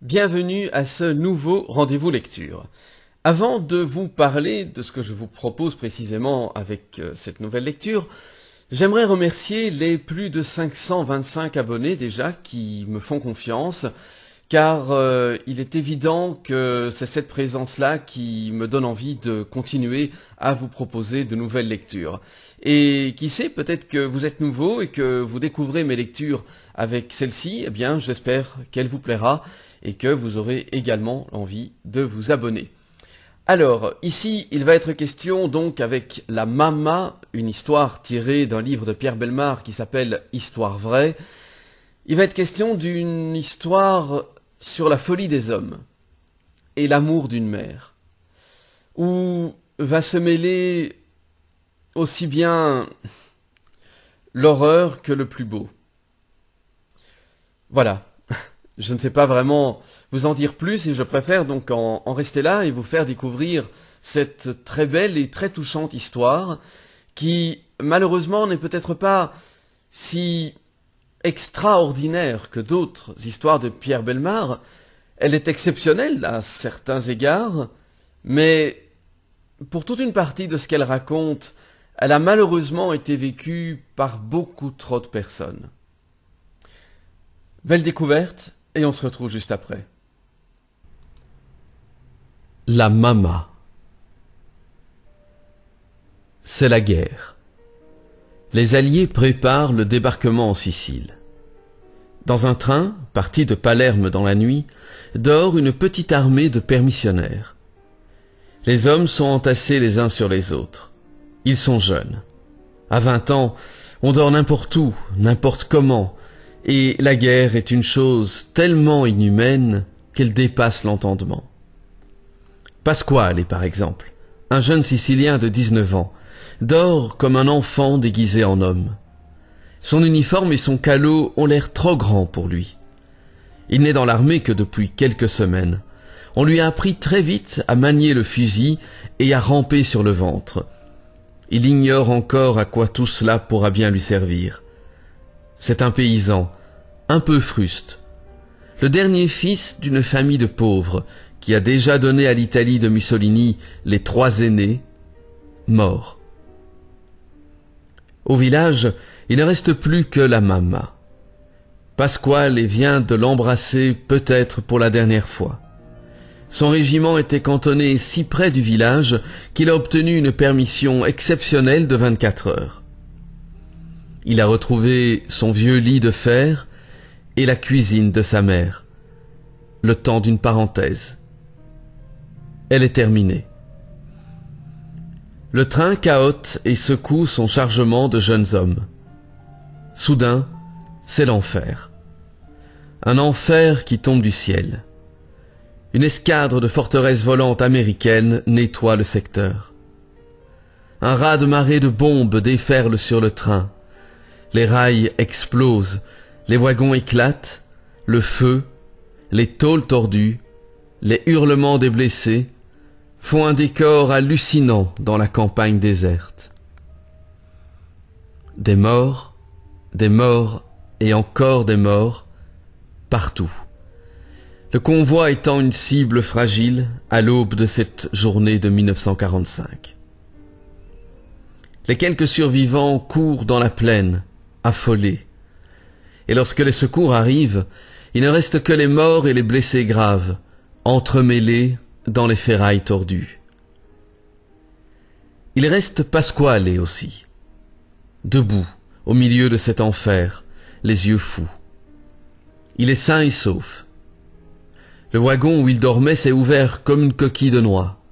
Bienvenue à ce nouveau rendez-vous lecture. Avant de vous parler de ce que je vous propose précisément avec cette nouvelle lecture, j'aimerais remercier les plus de 525 abonnés déjà qui me font confiance, car il est évident que c'est cette présence-là qui me donne envie de continuer à vous proposer de nouvelles lectures. Et qui sait, peut-être que vous êtes nouveau et que vous découvrez mes lectures avec celle-ci, eh bien j'espère qu'elle vous plaira et que vous aurez également envie de vous abonner. Alors, ici, il va être question donc avec La Mama, une histoire tirée d'un livre de Pierre Bellemare qui s'appelle Histoire vraie. Il va être question d'une histoire sur la folie des hommes et l'amour d'une mère, où va se mêler aussi bien l'horreur que le plus beau. Voilà. Je ne sais pas vraiment vous en dire plus et je préfère donc en rester là et vous faire découvrir cette très belle et très touchante histoire qui, malheureusement, n'est peut-être pas si extraordinaire que d'autres histoires de Pierre Bellemare. Elle est exceptionnelle à certains égards, mais pour toute une partie de ce qu'elle raconte, elle a malheureusement été vécue par beaucoup trop de personnes. Belle découverte, et on se retrouve juste après. La Mama. C'est la guerre. Les Alliés préparent le débarquement en Sicile. Dans un train, parti de Palerme dans la nuit, dort une petite armée de permissionnaires. Les hommes sont entassés les uns sur les autres. Ils sont jeunes. À 20 ans, on dort n'importe où, n'importe comment, et la guerre est une chose tellement inhumaine qu'elle dépasse l'entendement. Pasquale, par exemple, un jeune Sicilien de 19 ans, dort comme un enfant déguisé en homme. Son uniforme et son calot ont l'air trop grands pour lui. Il n'est dans l'armée que depuis quelques semaines. On lui a appris très vite à manier le fusil et à ramper sur le ventre. Il ignore encore à quoi tout cela pourra bien lui servir. C'est un paysan, un peu fruste, le dernier fils d'une famille de pauvres qui a déjà donné à l'Italie de Mussolini les 3 aînés, morts. Au village, il ne reste plus que la Mama. Pasquale vient de l'embrasser peut-être pour la dernière fois. Son régiment était cantonné si près du village qu'il a obtenu une permission exceptionnelle de 24 heures. Il a retrouvé son vieux lit de fer et la cuisine de sa mère. Le temps d'une parenthèse. Elle est terminée. Le train cahote et secoue son chargement de jeunes hommes. Soudain, c'est l'enfer. Un enfer qui tombe du ciel. Une escadre de forteresses volantes américaines nettoie le secteur. Un raz-de-marée de bombes déferle sur le train. Les rails explosent, les wagons éclatent, le feu, les tôles tordues, les hurlements des blessés font un décor hallucinant dans la campagne déserte. Des morts et encore des morts, partout. Le convoi étant une cible fragile à l'aube de cette journée de 1945. Les quelques survivants courent dans la plaine, affolés. Et lorsque les secours arrivent, il ne reste que les morts et les blessés graves, entremêlés dans les ferrailles tordues. Il reste Pasquale aussi, debout au milieu de cet enfer, les yeux fous. Il est sain et sauf. Le wagon où il dormait s'est ouvert comme une coquille de noix.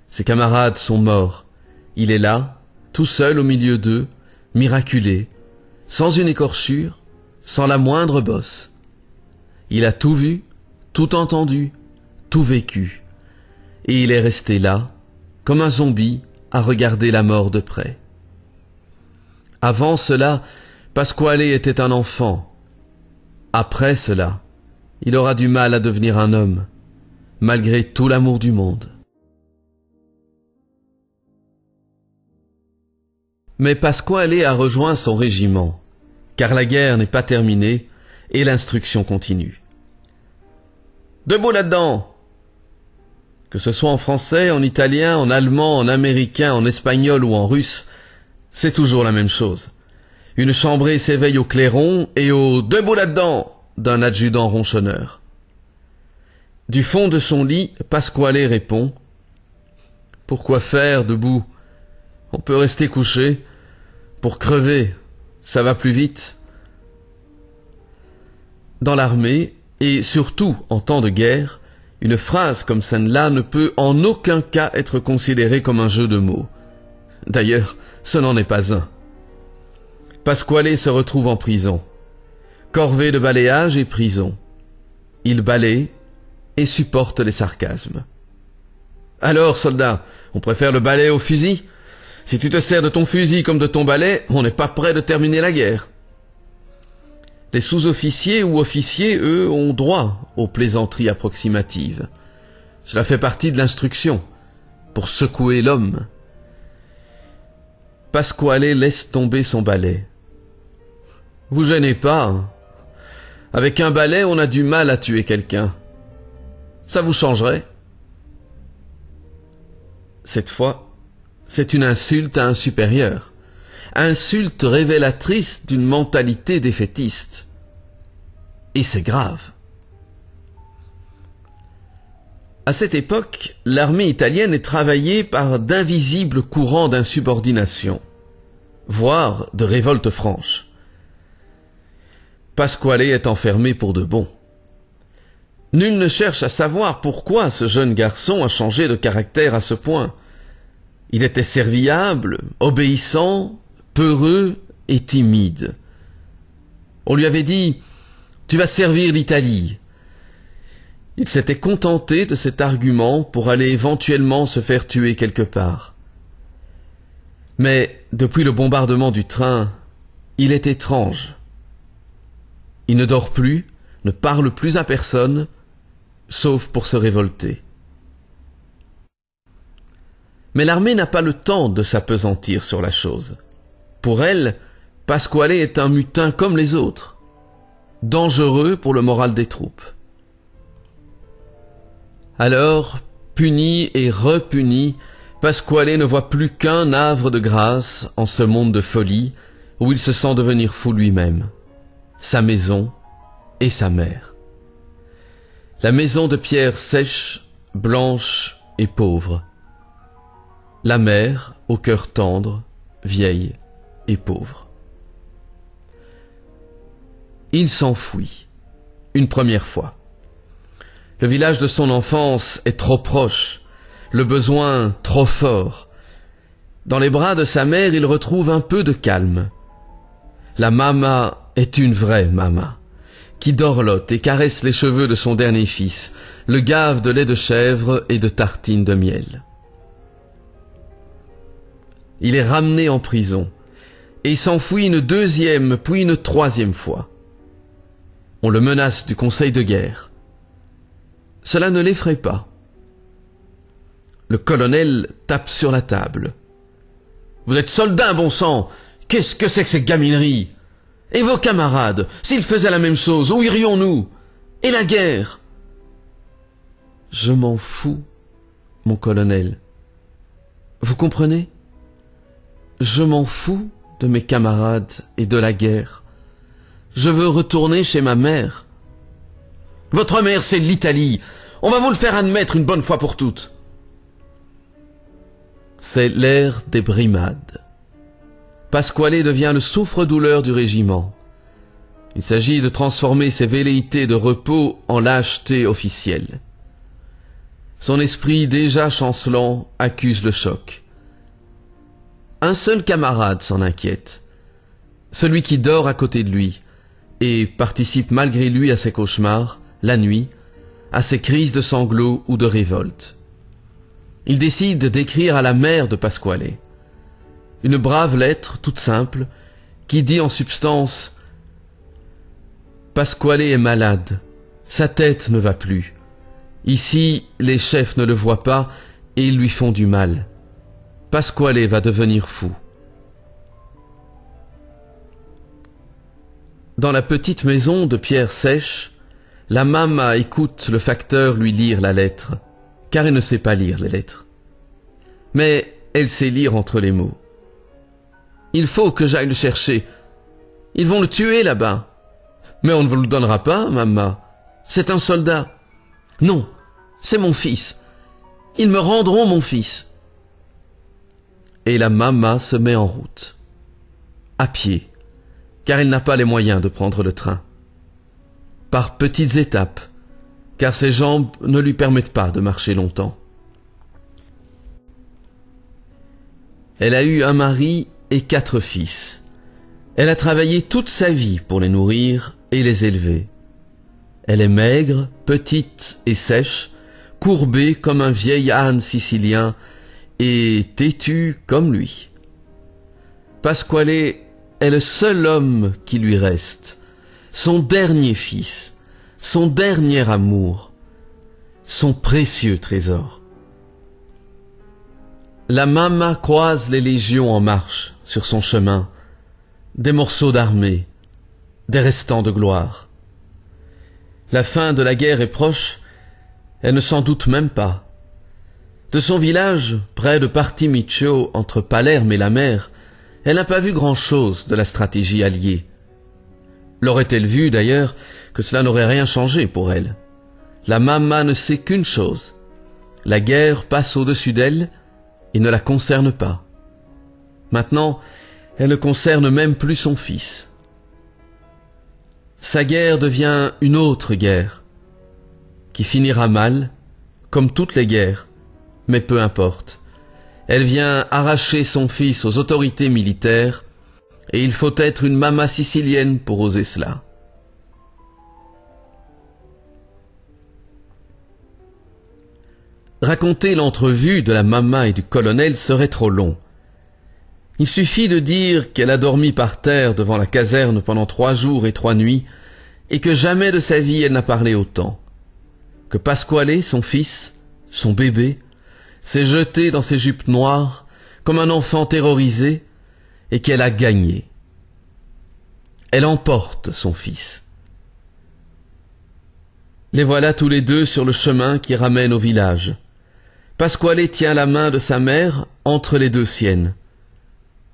Ses camarades sont morts. Il est là, tout seul au milieu d'eux, miraculé, sans une écorchure, sans la moindre bosse. Il a tout vu, tout entendu, tout vécu. Et il est resté là, comme un zombie, à regarder la mort de près. Avant cela, Pasquale était un enfant. Après cela, il aura du mal à devenir un homme, malgré tout l'amour du monde. Mais Pasquale a rejoint son régiment, car la guerre n'est pas terminée et l'instruction continue. Debout là-dedans! Que ce soit en français, en italien, en allemand, en américain, en espagnol ou en russe, c'est toujours la même chose. Une chambrée s'éveille au clairon et au « debout là-dedans » d'un adjudant ronchonneur. Du fond de son lit, Pasquale répond « Pourquoi faire debout? On peut rester couché. Pour crever, ça va plus vite. » Dans l'armée, et surtout en temps de guerre, une phrase comme celle-là ne peut en aucun cas être considérée comme un jeu de mots. D'ailleurs, ce n'en est pas un. Pasquale se retrouve en prison. Corvée de balayage et prison. Il balaye et supporte les sarcasmes. Alors, soldat, on préfère le balai au fusil? Si tu te sers de ton fusil comme de ton balai, on n'est pas près de terminer la guerre. Les sous-officiers ou officiers, eux, ont droit aux plaisanteries approximatives. Cela fait partie de l'instruction, pour secouer l'homme. Pasquale laisse tomber son balai. Vous gênez pas, hein. Avec un balai, on a du mal à tuer quelqu'un. Ça vous changerait? Cette fois, c'est une insulte à un supérieur. Insulte révélatrice d'une mentalité défaitiste. Et c'est grave. À cette époque, l'armée italienne est travaillée par d'invisibles courants d'insubordination, voire de révolte franche. Pasquale est enfermé pour de bon. Nul ne cherche à savoir pourquoi ce jeune garçon a changé de caractère à ce point. Il était serviable, obéissant, peureux et timide. On lui avait dit « Tu vas servir l'Italie ». Il s'était contenté de cet argument pour aller éventuellement se faire tuer quelque part. Mais depuis le bombardement du train, il est étrange. Il ne dort plus, ne parle plus à personne, sauf pour se révolter. Mais l'armée n'a pas le temps de s'appesantir sur la chose. Pour elle, Pasquale est un mutin comme les autres, dangereux pour le moral des troupes. Alors, puni et repuni, Pasquale ne voit plus qu'un havre de grâce en ce monde de folie où il se sent devenir fou lui-même, sa maison et sa mère. La maison de pierre sèche, blanche et pauvre. La mère, au cœur tendre, vieille et pauvre. Il s'enfuit, une première fois. Le village de son enfance est trop proche, le besoin trop fort. Dans les bras de sa mère, il retrouve un peu de calme. La mama est une vraie mama, qui dorlote et caresse les cheveux de son dernier fils, le gave de lait de chèvre et de tartines de miel. Il est ramené en prison, et s'enfuit une deuxième puis une troisième fois. On le menace du conseil de guerre. Cela ne l'effraie pas. Le colonel tape sur la table. « Vous êtes soldat, bon sang! Qu'est-ce que c'est que ces gamineries? Et vos camarades, s'ils faisaient la même chose, où irions-nous? Et la guerre ?» « Je m'en fous, mon colonel. Vous comprenez? Je m'en fous de mes camarades et de la guerre. Je veux retourner chez ma mère. » « Votre mère, c'est l'Italie. On va vous le faire admettre une bonne fois pour toutes. » C'est l'ère des brimades. Pasquale devient le souffre-douleur du régiment. Il s'agit de transformer ses velléités de repos en lâcheté officielle. Son esprit déjà chancelant accuse le choc. Un seul camarade s'en inquiète, celui qui dort à côté de lui et participe malgré lui à ses cauchemars, la nuit, à ses crises de sanglots ou de révolte. Il décide d'écrire à la mère de Pasquale. Une brave lettre, toute simple, qui dit en substance « Pasquale est malade, sa tête ne va plus. Ici, les chefs ne le voient pas et ils lui font du mal. Pasquale va devenir fou. » Dans la petite maison de pierre sèche, la mama écoute le facteur lui lire la lettre, car elle ne sait pas lire les lettres. Mais elle sait lire entre les mots. « Il faut que j'aille le chercher. Ils vont le tuer là-bas. »« Mais on ne vous le donnera pas, maman. C'est un soldat. »« Non, c'est mon fils. Ils me rendront mon fils. » Et la mama se met en route. À pied, car elle n'a pas les moyens de prendre le train. Par petites étapes, car ses jambes ne lui permettent pas de marcher longtemps. Elle a eu un mari et 4 fils. Elle a travaillé toute sa vie pour les nourrir et les élever. Elle est maigre, petite et sèche, courbée comme un vieil âne sicilien et têtue comme lui. Pasquale est le seul homme qui lui reste, son dernier fils, son dernier amour, son précieux trésor. La mama croise les légions en marche sur son chemin, des morceaux d'armée, des restants de gloire. La fin de la guerre est proche, elle ne s'en doute même pas. De son village, près de Partimiccio, entre Palerme et la mer, elle n'a pas vu grand-chose de la stratégie alliée. L'aurait-elle vu d'ailleurs que cela n'aurait rien changé pour elle. La mama ne sait qu'une chose, la guerre passe au-dessus d'elle et ne la concerne pas. Maintenant, elle ne concerne même plus son fils. Sa guerre devient une autre guerre, qui finira mal, comme toutes les guerres, mais peu importe. Elle vient arracher son fils aux autorités militaires, et il faut être une mama sicilienne pour oser cela. Raconter l'entrevue de la mama et du colonel serait trop long. Il suffit de dire qu'elle a dormi par terre devant la caserne pendant 3 jours et 3 nuits, et que jamais de sa vie elle n'a parlé autant. Que Pasquale, son fils, son bébé, s'est jeté dans ses jupes noires, comme un enfant terrorisé, et qu'elle a gagné. Elle emporte son fils. Les voilà tous les deux sur le chemin qui ramène au village. Pasquale tient la main de sa mère entre les 2 siennes.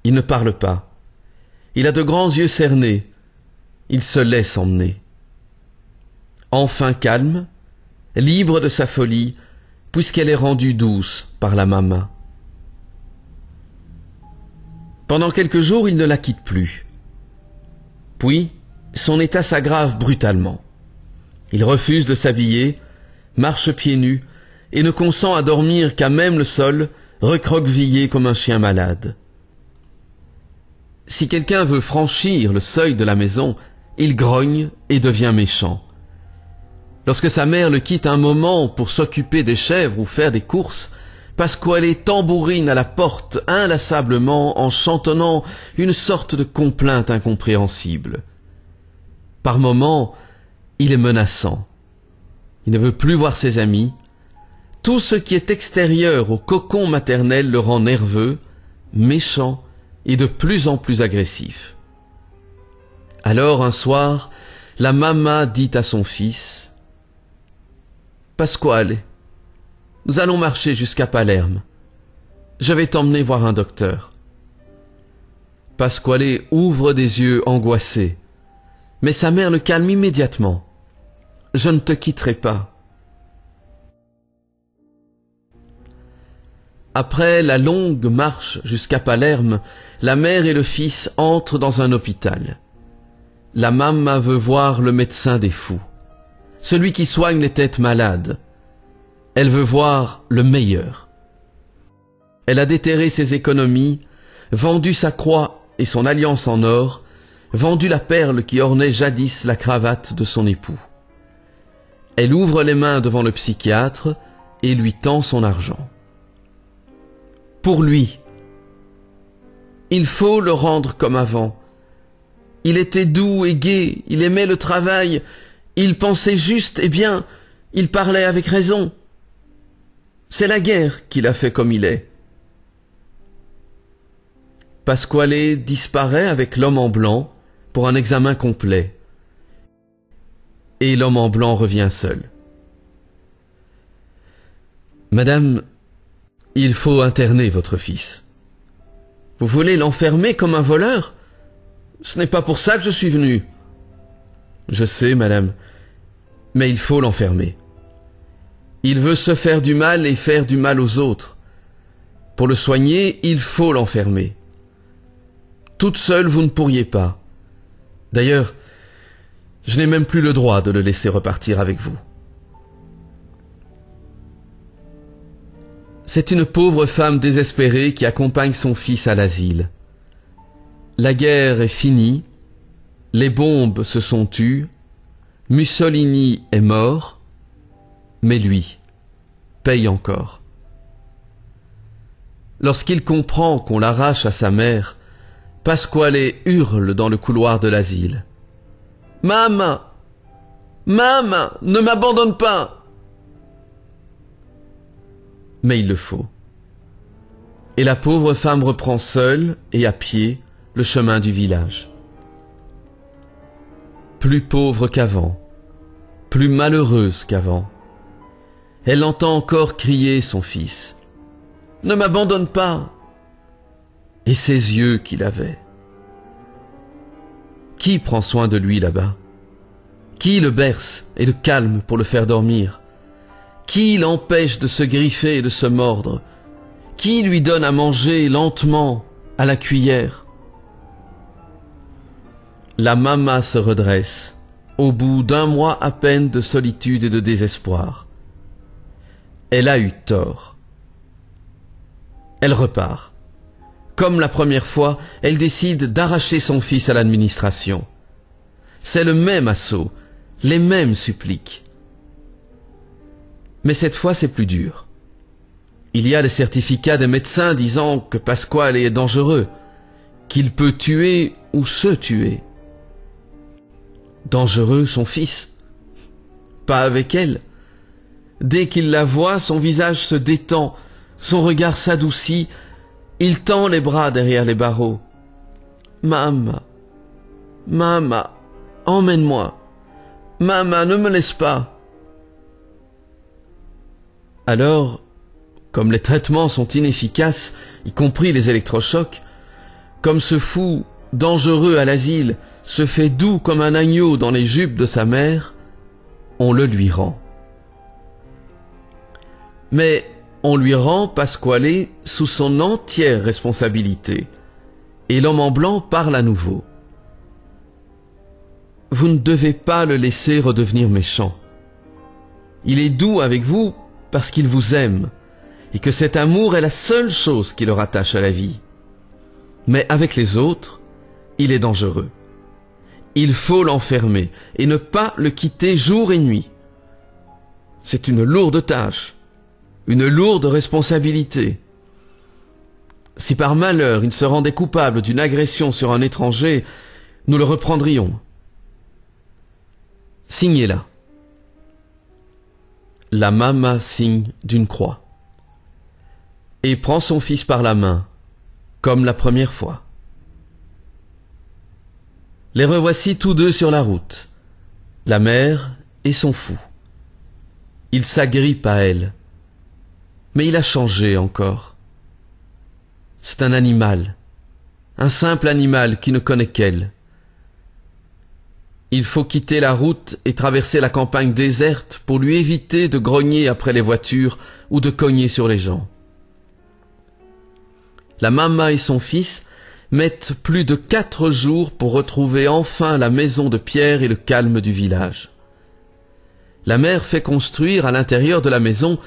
Il ne parle pas. Il a de grands yeux cernés. Il se laisse emmener. Enfin calme, libre de sa folie, puisqu'elle est rendue douce par la mama. Pendant quelques jours, il ne la quitte plus. Puis, son état s'aggrave brutalement. Il refuse de s'habiller, marche pieds nus, et ne consent à dormir qu'à même le sol, recroquevillé comme un chien malade. Si quelqu'un veut franchir le seuil de la maison, il grogne et devient méchant. Lorsque sa mère le quitte un moment pour s'occuper des chèvres ou faire des courses, Pasquale tambourine à la porte inlassablement en chantonnant une sorte de complainte incompréhensible. Par moments, il est menaçant. Il ne veut plus voir ses amis. Tout ce qui est extérieur au cocon maternel le rend nerveux, méchant et de plus en plus agressif. Alors un soir, la mama dit à son fils « Pasquale, nous allons marcher jusqu'à Palerme. Je vais t'emmener voir un docteur. » Pasquale ouvre des yeux angoissés, mais sa mère le calme immédiatement. « Je ne te quitterai pas. » Après la longue marche jusqu'à Palerme, la mère et le fils entrent dans un hôpital. La mama veut voir le médecin des fous, celui qui soigne les têtes malades. Elle veut voir le meilleur. Elle a déterré ses économies, vendu sa croix et son alliance en or, vendu la perle qui ornait jadis la cravate de son époux. Elle ouvre les mains devant le psychiatre et lui tend son argent. Pour lui, il faut le rendre comme avant. Il était doux et gai, il aimait le travail, il pensait juste et bien, il parlait avec raison. C'est la guerre qui l'a fait comme il est. Pasquale disparaît avec l'homme en blanc pour un examen complet. et l'homme en blanc revient seul. Madame, il faut interner votre fils. Vous voulez l'enfermer comme un voleur? Ce n'est pas pour ça que je suis venu. Je sais, madame, mais il faut l'enfermer. Il veut se faire du mal et faire du mal aux autres. Pour le soigner, il faut l'enfermer. Toute seule, vous ne pourriez pas. D'ailleurs, je n'ai même plus le droit de le laisser repartir avec vous. C'est une pauvre femme désespérée qui accompagne son fils à l'asile. La guerre est finie, les bombes se sont tues, Mussolini est mort, mais lui paye encore. Lorsqu'il comprend qu'on l'arrache à sa mère, Pasquale hurle dans le couloir de l'asile. « Maman! Maman! Ne m'abandonne pas !» Mais il le faut. Et la pauvre femme reprend seule et à pied le chemin du village. Plus pauvre qu'avant, plus malheureuse qu'avant, elle entend encore crier son fils. « Ne m'abandonne pas !» Et ses yeux qu'il avait. Qui prend soin de lui là-bas? Qui le berce et le calme pour le faire dormir? Qui l'empêche de se griffer et de se mordre? Qui lui donne à manger lentement à la cuillère? La mama se redresse au bout d'un mois à peine de solitude et de désespoir. Elle a eu tort. Elle repart. Comme la première fois, elle décide d'arracher son fils à l'administration. C'est le même assaut, les mêmes suppliques. Mais cette fois, c'est plus dur. Il y a des certificats des médecins disant que Pasquale est dangereux, qu'il peut tuer ou se tuer. Dangereux, son fils? Pas avec elle. Dès qu'il la voit, son visage se détend, son regard s'adoucit, il tend les bras derrière les barreaux. « Maman, maman, emmène-moi. Maman, ne me laisse pas. » Alors, comme les traitements sont inefficaces, y compris les électrochocs, comme ce fou, dangereux à l'asile, se fait doux comme un agneau dans les jupes de sa mère, on le lui rend. Mais on lui rend Pasquale sous son entière responsabilité, et l'homme en blanc parle à nouveau. Vous ne devez pas le laisser redevenir méchant. Il est doux avec vous parce qu'il vous aime, et que cet amour est la seule chose qui le rattache à la vie. Mais avec les autres, il est dangereux. Il faut l'enfermer et ne pas le quitter jour et nuit. C'est une lourde tâche, une lourde responsabilité. Si par malheur il se rendait coupable d'une agression sur un étranger, nous le reprendrions. Signez-la. La mama signe d'une croix et prend son fils par la main, comme la première fois. Les revoici tous deux sur la route, la mère et son fou. Il s'agrippe à elle, mais il a changé encore. C'est un animal, un simple animal qui ne connaît qu'elle. Il faut quitter la route et traverser la campagne déserte pour lui éviter de grogner après les voitures ou de cogner sur les gens. La mama et son fils mettent plus de 4 jours pour retrouver enfin la maison de pierre et le calme du village. La mère fait construire à l'intérieur de la maison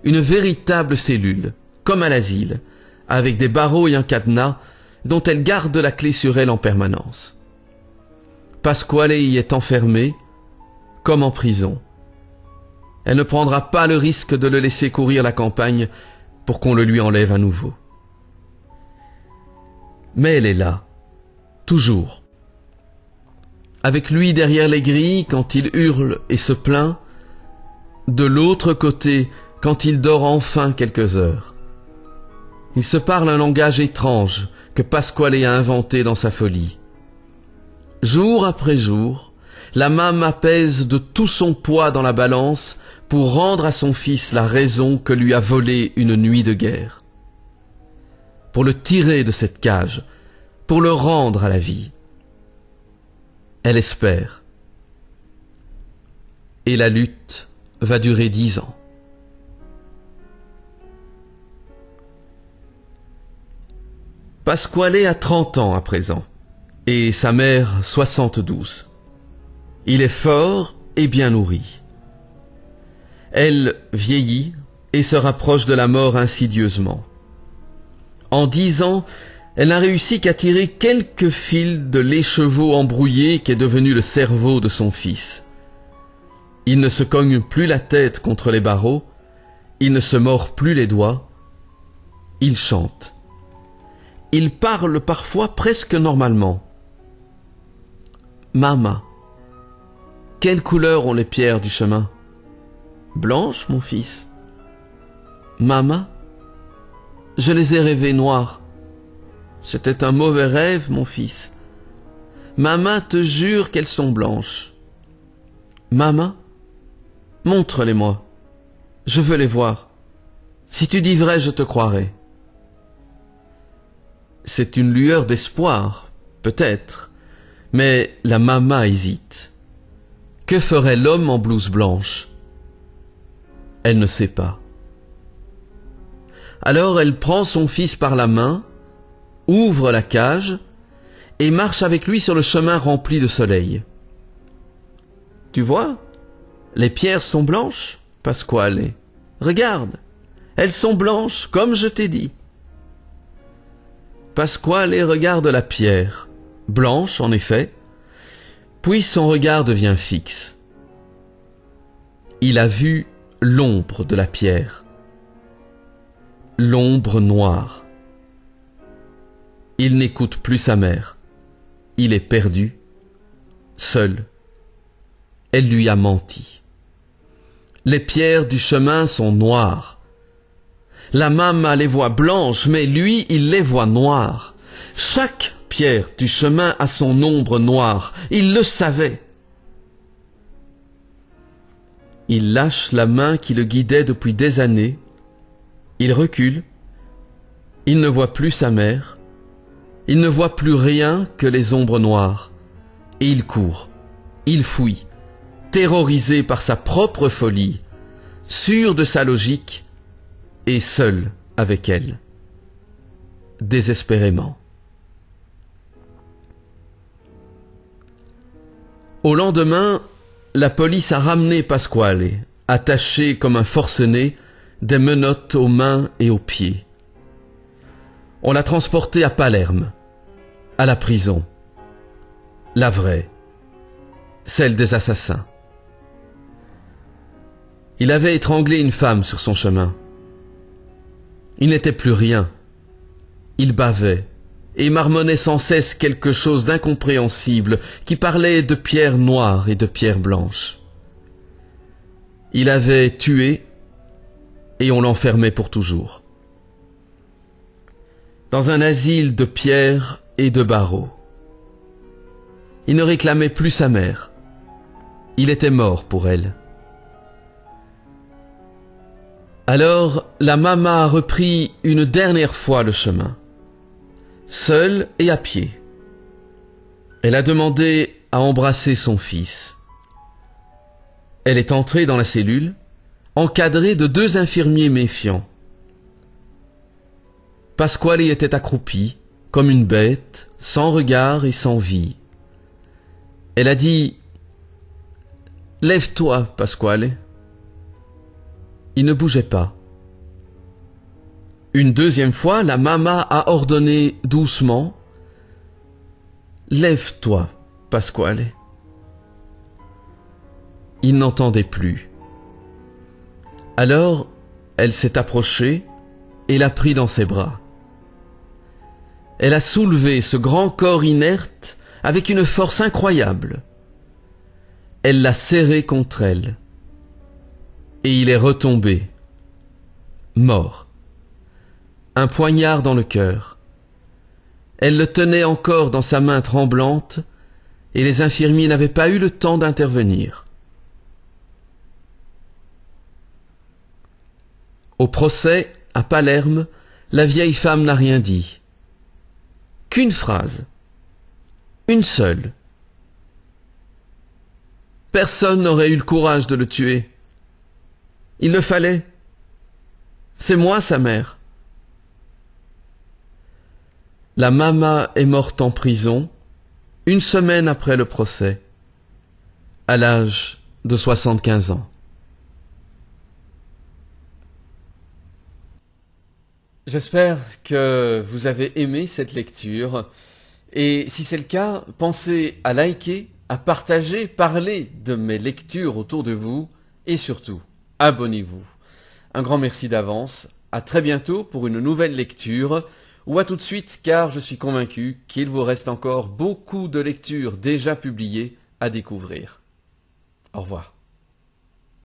une véritable cellule, comme à l'asile, avec des barreaux et un cadenas dont elle garde la clé sur elle en permanence. Pasquale y est enfermé, comme en prison. Elle ne prendra pas le risque de le laisser courir la campagne pour qu'on le lui enlève à nouveau. Mais elle est là, toujours. Avec lui derrière les grilles quand il hurle et se plaint, de l'autre côté quand il dort enfin quelques heures. Il se parle un langage étrange que Pasquale a inventé dans sa folie. Jour après jour, la Mama pèse de tout son poids dans la balance pour rendre à son fils la raison que lui a volée une nuit de guerre. Pour le tirer de cette cage, pour le rendre à la vie. Elle espère. Et la lutte va durer 10 ans. Pasquale a 30 ans à présent, et sa mère 72. Il est fort et bien nourri. Elle vieillit et se rapproche de la mort insidieusement. En 10 ans, elle n'a réussi qu'à tirer quelques fils de l'écheveau embrouillé qui est devenu le cerveau de son fils. Il ne se cogne plus la tête contre les barreaux, il ne se mord plus les doigts, il chante. Il parle parfois presque normalement. Mama, quelle couleur ont les pierres du chemin? Blanches, mon fils. Mama, je les ai rêvées noires. C'était un mauvais rêve, mon fils. Mama te jure qu'elles sont blanches. Mama, montre-les-moi. Je veux les voir. Si tu dis vrai, je te croirai. C'est une lueur d'espoir, peut-être, mais la Mama hésite. Que ferait l'homme en blouse blanche? Elle ne sait pas. Alors elle prend son fils par la main, ouvre la cage et marche avec lui sur le chemin rempli de soleil. Tu vois, les pierres sont blanches, Pasquale. Regarde, elles sont blanches comme je t'ai dit. Pasquale regarde la pierre, blanche en effet, puis son regard devient fixe. Il a vu l'ombre de la pierre, l'ombre noire. Il n'écoute plus sa mère. Il est perdu, seul. Elle lui a menti. Les pierres du chemin sont noires. La Mama les voit blanches, mais lui, il les voit noires. Chaque pierre du chemin a son ombre noire. Il le savait. Il lâche la main qui le guidait depuis des années. Il recule. Il ne voit plus sa mère. Il ne voit plus rien que les ombres noires. Et il court. Il fuit, terrorisé par sa propre folie, sûr de sa logique et seul avec elle, désespérément. Au lendemain, la police a ramené Pasquale, attaché comme un forcené, des menottes aux mains et aux pieds. On l'a transporté à Palerme, à la prison, la vraie, celle des assassins. Il avait étranglé une femme sur son chemin. Il n'était plus rien. Il bavait et marmonnait sans cesse quelque chose d'incompréhensible qui parlait de pierres noires et de pierres blanches. Il avait tué et on l'enfermait pour toujours. Dans un asile de pierres et de barreaux. Il ne réclamait plus sa mère. Il était mort pour elle. Alors la Mama a repris une dernière fois le chemin, seule et à pied. Elle a demandé à embrasser son fils. Elle est entrée dans la cellule, encadrée de 2 infirmiers méfiants. Pasquale était accroupi, comme une bête, sans regard et sans vie. Elle a dit « Lève-toi, Pasquale ». Il ne bougeait pas. Une deuxième fois, la Mama a ordonné doucement « Lève-toi, Pasquale ». Il n'entendait plus. Alors, elle s'est approchée et l'a pris dans ses bras. Elle a soulevé ce grand corps inerte avec une force incroyable. Elle l'a serré contre elle. Et il est retombé, mort, un poignard dans le cœur. Elle le tenait encore dans sa main tremblante, et les infirmiers n'avaient pas eu le temps d'intervenir. Au procès, à Palerme, la vieille femme n'a rien dit. Qu'une phrase. Une seule. Personne n'aurait eu le courage de le tuer. Il le fallait. C'est moi sa mère. La mama est morte en prison, une semaine après le procès, à l'âge de 75 ans. J'espère que vous avez aimé cette lecture, et si c'est le cas, pensez à liker, à partager, parler de mes lectures autour de vous, et surtout, abonnez-vous. Un grand merci d'avance, à très bientôt pour une nouvelle lecture, ou à tout de suite car je suis convaincu qu'il vous reste encore beaucoup de lectures déjà publiées à découvrir. Au revoir.